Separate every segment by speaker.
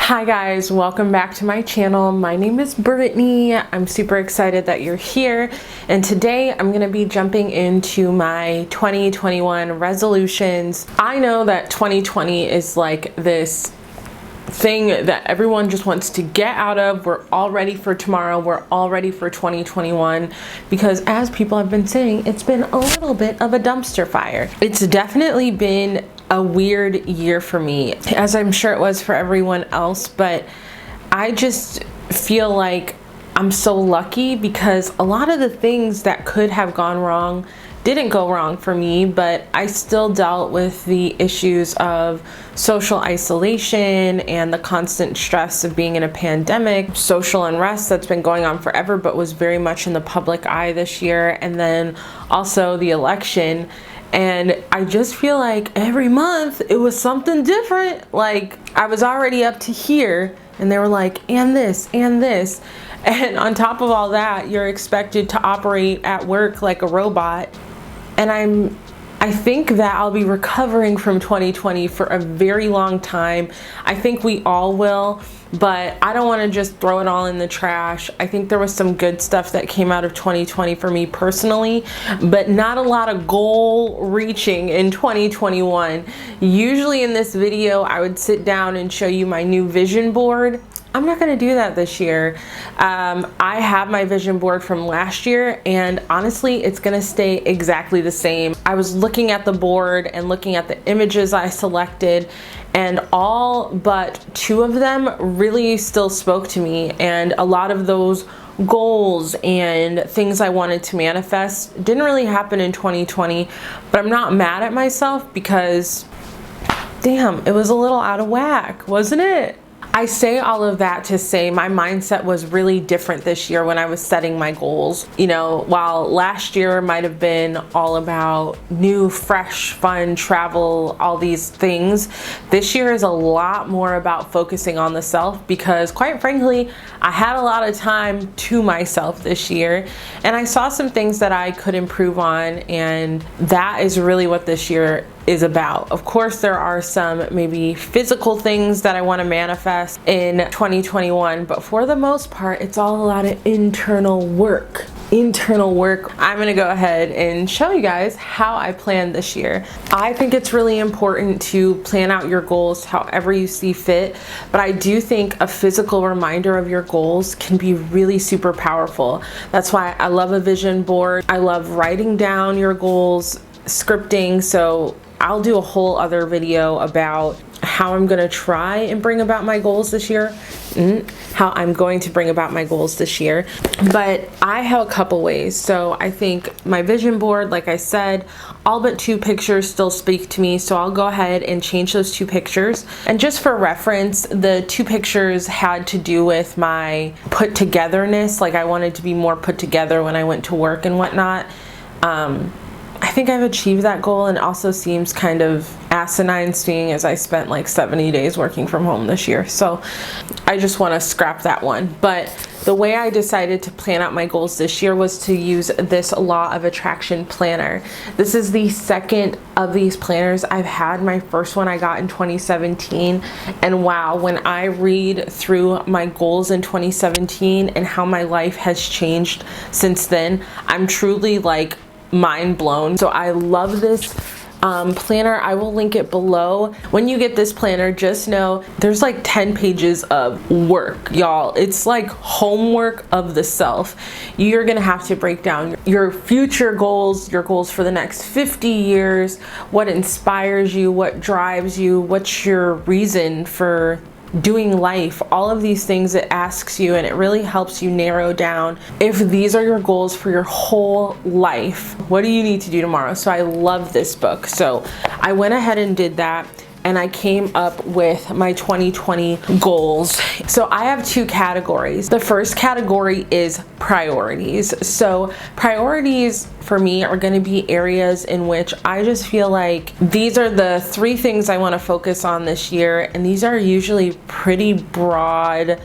Speaker 1: Hi guys, welcome back to my channel. My name is Brittany. I'm super excited that you're here, and today I'm going to be jumping into my 2021 resolutions. I know that 2020 is like this thing that everyone just wants to get out of. We're all ready for tomorrow. We're all ready for 2021 because, as people have been saying, it's been a little bit of a dumpster fire. It's definitely been a weird year for me, as I'm sure it was for everyone else, but I just feel like I'm so lucky because a lot of the things that could have gone wrong didn't go wrong for me, but I still dealt with the issues of social isolation and the constant stress of being in a pandemic, social unrest that's been going on forever but was very much in the public eye this year, and then also the election. And I just feel like every month it was something different. Like, I was already up to here and they were like, and this, and this. And on top of all that, you're expected to operate at work like a robot. And I think that I'll be recovering from 2020 for a very long time. I think we all will, but I don't want to just throw it all in the trash. I think there was some good stuff that came out of 2020 for me personally, but not a lot of goal reaching in 2021. Usually in this video, I would sit down and show you my new vision board. I'm not going to do that this year. I have my vision board from last year, and honestly, it's going to stay exactly the same. I was looking at the board and looking at the images I selected, and all but 2 of them really still spoke to me, and a lot of those goals and things I wanted to manifest didn't really happen in 2020, but I'm not mad at myself because, damn, it was a little out of whack, wasn't it? I say all of that to say my mindset was really different this year when I was setting my goals. You know, while last year might have been all about new, fresh, fun, travel, all these things, this year is a lot more about focusing on the self because, quite frankly, I had a lot of time to myself this year, and I saw some things that I could improve on, and that is really what this year is about. Of course, there are some maybe physical things that I want to manifest in 2021, but for the most part, it's all a lot of internal work. I'm going to go ahead and show you guys how I planned this year. I think it's really important to plan out your goals however you see fit, but I do think a physical reminder of your goals can be really super powerful. That's why I love a vision board. I love writing down your goals, scripting, so I'll do a whole other video about how I'm going to try and bring about my goals this year. How I'm going to bring about my goals this year. But I have a couple ways. So I think my vision board, like I said, all but 2 pictures still speak to me. So I'll go ahead and change those 2 pictures. And just for reference, the 2 pictures had to do with my put togetherness. Like, I wanted to be more put together when I went to work and whatnot. I think I've achieved that goal, and also seems kind of asinine seeing as I spent like 70 days working from home this year. So I just want to scrap that one. But the way I decided to plan out my goals this year was to use this Law of Attraction planner. This is the second of these planners I've had. My first one I got in 2017, and wow, when I read through my goals in 2017 and how my life has changed since then, I'm truly like mind blown. So I love this planner. I will link it below. When you get this planner, just know there's like 10 pages of work, y'all. It's like homework of the self. You're gonna have to break down your future goals, your goals for the next 50 years, what inspires you, what drives you, what's your reason for doing life, all of these things it asks you, and it really helps you narrow down if these are your goals for your whole life. What do you need to do tomorrow? So I love this book. So I went ahead and did that, and I came up with my 2020 goals. So I have 2 categories. The first category is priorities. So priorities for me are going to be areas in which I just feel like these are the 3 things I want to focus on this year, and these are usually pretty broad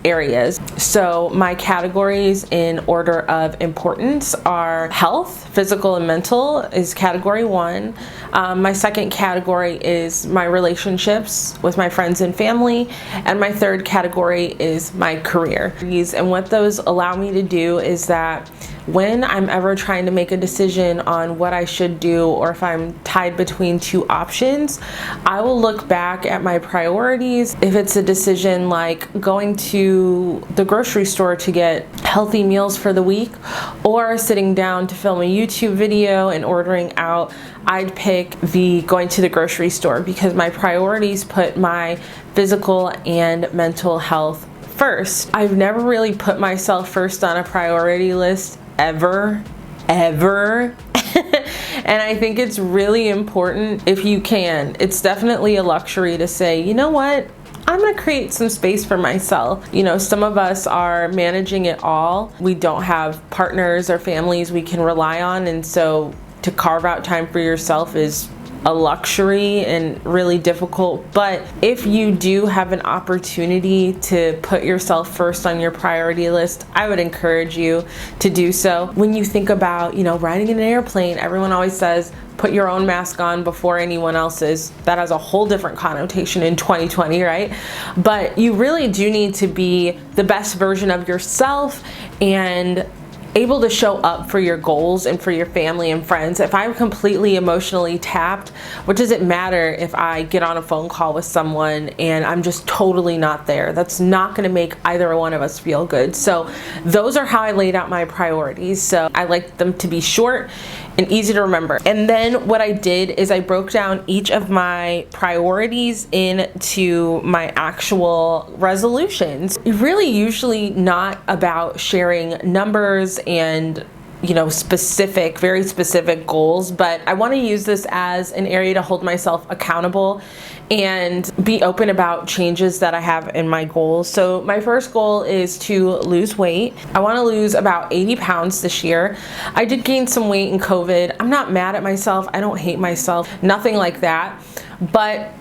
Speaker 1: areas. So my categories in order of importance are health, physical and mental is category 1. My second category is my relationships with my friends and family. And my third category is my career. And what those allow me to do is that when I'm ever trying to make a decision on what I should do, or if I'm tied between two options, I will look back at my priorities. If it's a decision like going to the grocery store to get healthy meals for the week, or sitting down to film a YouTube video and ordering out, I'd pick the going to the grocery store, because my priorities put my physical and mental health first. I've never really put myself first on a priority list ever. And I think it's really important if you can. It's definitely a luxury to say, you know what? I'm gonna create some space for myself. You know, some of us are managing it all. We don't have partners or families we can rely on, and so to carve out time for yourself is a luxury and really difficult. But if you do have an opportunity to put yourself first on your priority list, I would encourage you to do so. When you think about, you know, riding in an airplane, everyone always says, put your own mask on before anyone else's. That has a whole different connotation in 2020, right? But you really do need to be the best version of yourself and able to show up for your goals and for your family and friends. If I'm completely emotionally tapped, what does it matter if I get on a phone call with someone and I'm just totally not there? That's not going to make either one of us feel good. So those are how I laid out my priorities. So I like them to be short and easy to remember. And then what I did is I broke down each of my priorities into my actual resolutions. Really usually not about sharing numbers and, you know, very specific goals, but I want to use this as an area to hold myself accountable and be open about changes that I have in my goals. So my first goal is to lose weight. I want to lose about 80 pounds this year. I did gain some weight in COVID. I'm not mad at myself. I don't hate myself, nothing like that. But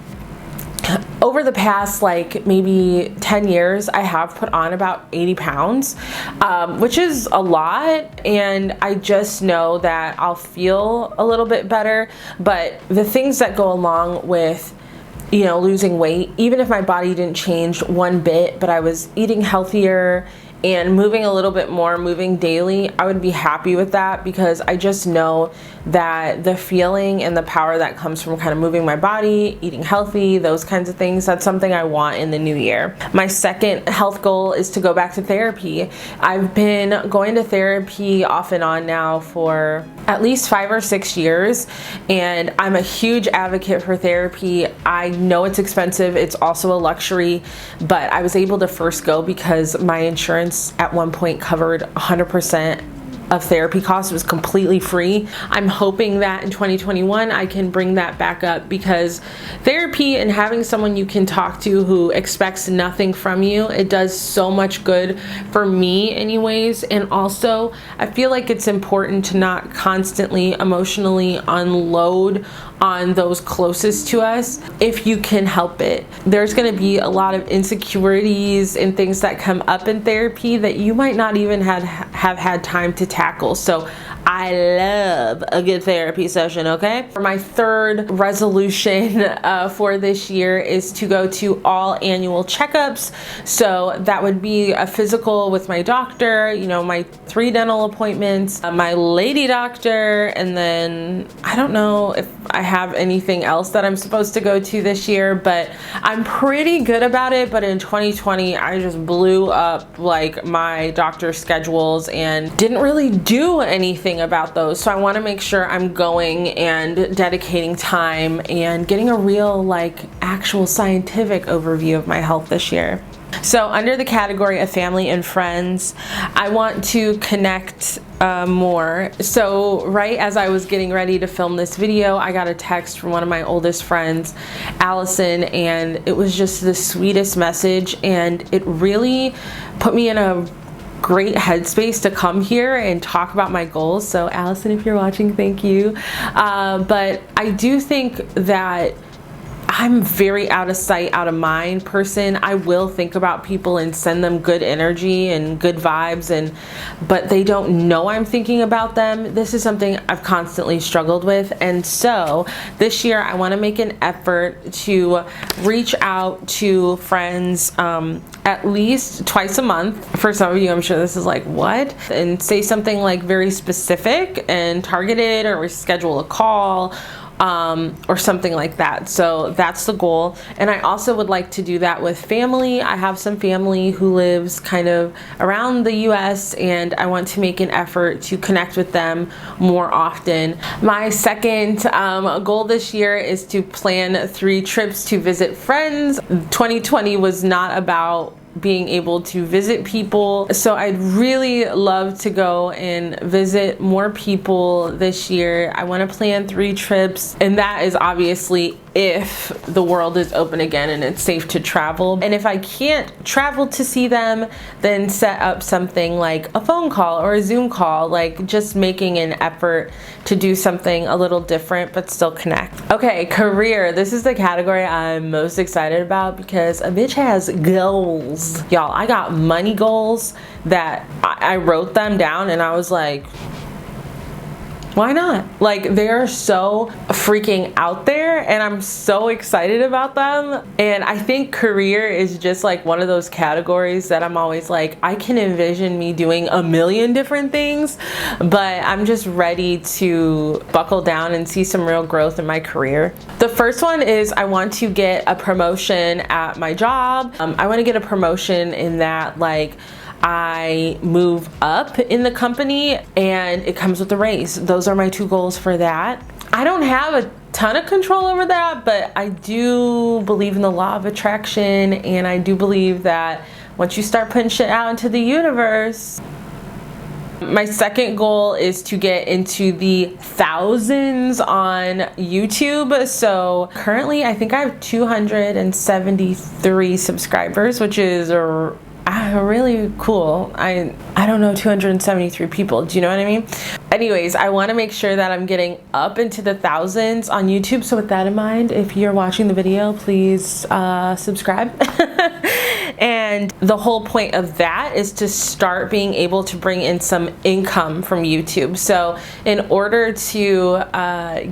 Speaker 1: over the past like maybe 10 years, I have put on about 80 pounds, which is a lot. And I just know that I'll feel a little bit better. But the things that go along with, you know, losing weight, even if my body didn't change one bit, but I was eating healthier and moving a little bit more, moving daily, I would be happy with that, because I just know that the feeling and the power that comes from kind of moving my body, eating healthy, those kinds of things, that's something I want in the new year. My second health goal is to go back to therapy. I've been going to therapy off and on now for at least 5 or 6 years, and I'm a huge advocate for therapy. I know it's expensive, it's also a luxury, but I was able to first go because my insurance at one point covered 100% of therapy costs. It was completely free. I'm hoping that in 2021 I can bring that back up, because therapy and having someone you can talk to who expects nothing from you, it does so much good for me anyways. And also I feel like it's important to not constantly emotionally unload on those closest to us if you can help it. There's going to be a lot of insecurities and things that come up in therapy that you might not even have had time to tackle. So I love a good therapy session, okay? My third resolution for this year is to go to all annual checkups. So that would be a physical with my doctor, you know, my 3 dental appointments, my lady doctor, and then I don't know if I have anything else that I'm supposed to go to this year, but I'm pretty good about it. But in 2020, I just blew up like my doctor's schedules and didn't really do anything about those. So I want to make sure I'm going and dedicating time and getting a real like actual scientific overview of my health this year. So under the category of family and friends, I want to connect more. So right as I was getting ready to film this video, I got a text from one of my oldest friends, Allison, and it was just the sweetest message, and it really put me in a great headspace to come here and talk about my goals. So Allison, if you're watching, thank you. But I do think that I'm very out of sight, out of mind person. I will think about people and send them good energy and good vibes, but they don't know I'm thinking about them. This is something I've constantly struggled with. And so this year I want to make an effort to reach out to friends at least twice a month. For some of you, I'm sure this is like, what? And say something like very specific and targeted, or we schedule a call or something like that. So that's the goal. And I also would like to do that with family. I have some family who lives kind of around the US, and I want to make an effort to connect with them more often. My second goal this year is to plan 3 trips to visit friends. 2020 was not about being able to visit people, so I'd really love to go and visit more people this year. I want to plan 3 trips, and that is obviously if the world is open again and it's safe to travel. And if I can't travel to see them, then set up something like a phone call or a Zoom call, like just making an effort to do something a little different but still connect. Okay, career. This is the category I'm most excited about because a bitch has goals. Y'all, I got money goals that I wrote them down and I was like, why not? Like, they're so freaking out there and I'm so excited about them. And I think career is just like one of those categories that I'm always like, I can envision me doing a million different things, but I'm just ready to buckle down and see some real growth in my career. The first one is I want to get a promotion at my job. I want to get a promotion in that, like, I move up in the company and it comes with a raise. Those are my 2 goals for that. I don't have a ton of control over that, but I do believe in the law of attraction, and I do believe that once you start putting shit out into the universe. My second goal is to get into the thousands on YouTube. So currently I think I have 273 subscribers, which is really cool. I don't know 273 people. Do you know what I mean? Anyways, I want to make sure that I'm getting up into the thousands on YouTube. So with that in mind, if you're watching the video, please subscribe. And the whole point of that is to start being able to bring in some income from YouTube. So in order to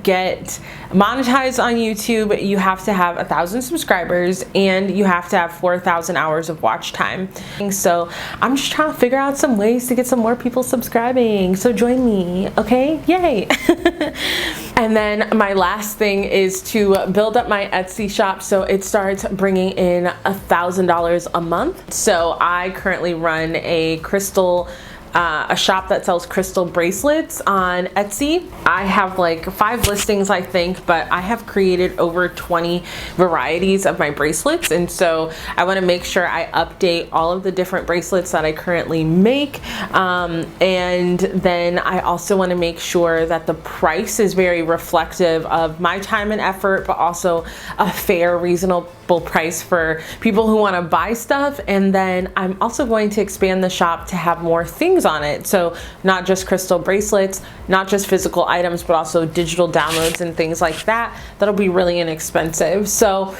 Speaker 1: get monetized on YouTube, you have to have 1,000 subscribers and you have to have 4,000 hours of watch time. So I'm just trying to figure out some ways to get some more people subscribing. So join me, okay? Yay! And then my last thing is to build up my Etsy shop so it starts bringing in $1,000 a month. So I currently run a shop that sells crystal bracelets on Etsy. I have like 5 listings, I think, but I have created over 20 varieties of my bracelets. And so I want to make sure I update all of the different bracelets that I currently make. And then I also want to make sure that the price is very reflective of my time and effort, but also a fair, reasonable price for people who want to buy stuff. And then I'm also going to expand the shop to have more things on it. So not just crystal bracelets, not just physical items, but also digital downloads and things like that. That'll be really inexpensive. So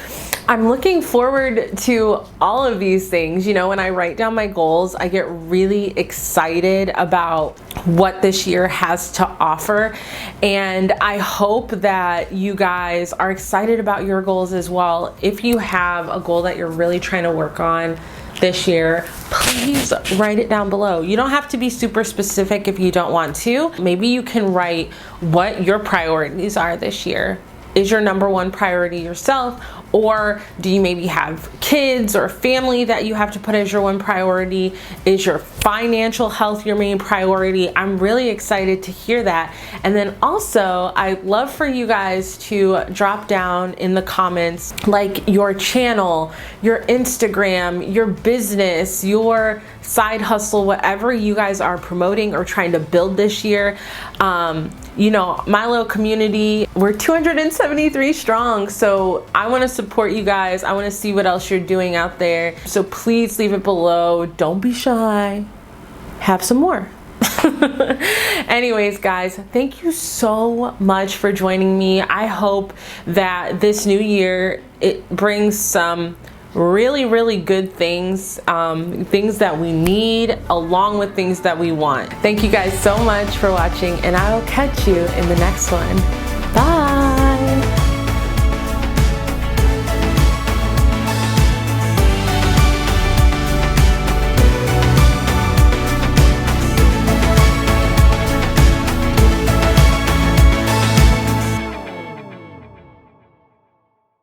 Speaker 1: I'm looking forward to all of these things. You know, when I write down my goals, I get really excited about what this year has to offer. And I hope that you guys are excited about your goals as well. If you have a goal that you're really trying to work on this year, please write it down below. You don't have to be super specific if you don't want to. Maybe you can write what your priorities are this year. Is your number 1 priority yourself? Or do you maybe have kids or family that you have to put as your 1 priority? Is your financial health your main priority? I'm really excited to hear that. And then also, I'd love for you guys to drop down in the comments, like your channel, your Instagram, your business, your side hustle, whatever you guys are promoting or trying to build this year. You know, my little community, we're 273 strong. So I want to support you guys. I want to see what else you're doing out there. So please leave it below. Don't be shy. Have some more. Anyways, guys, thank you so much for joining me. I hope that this new year it brings some really good things, things that we need along with things that we want. Thank you guys so much for watching, and I'll catch you in the next one.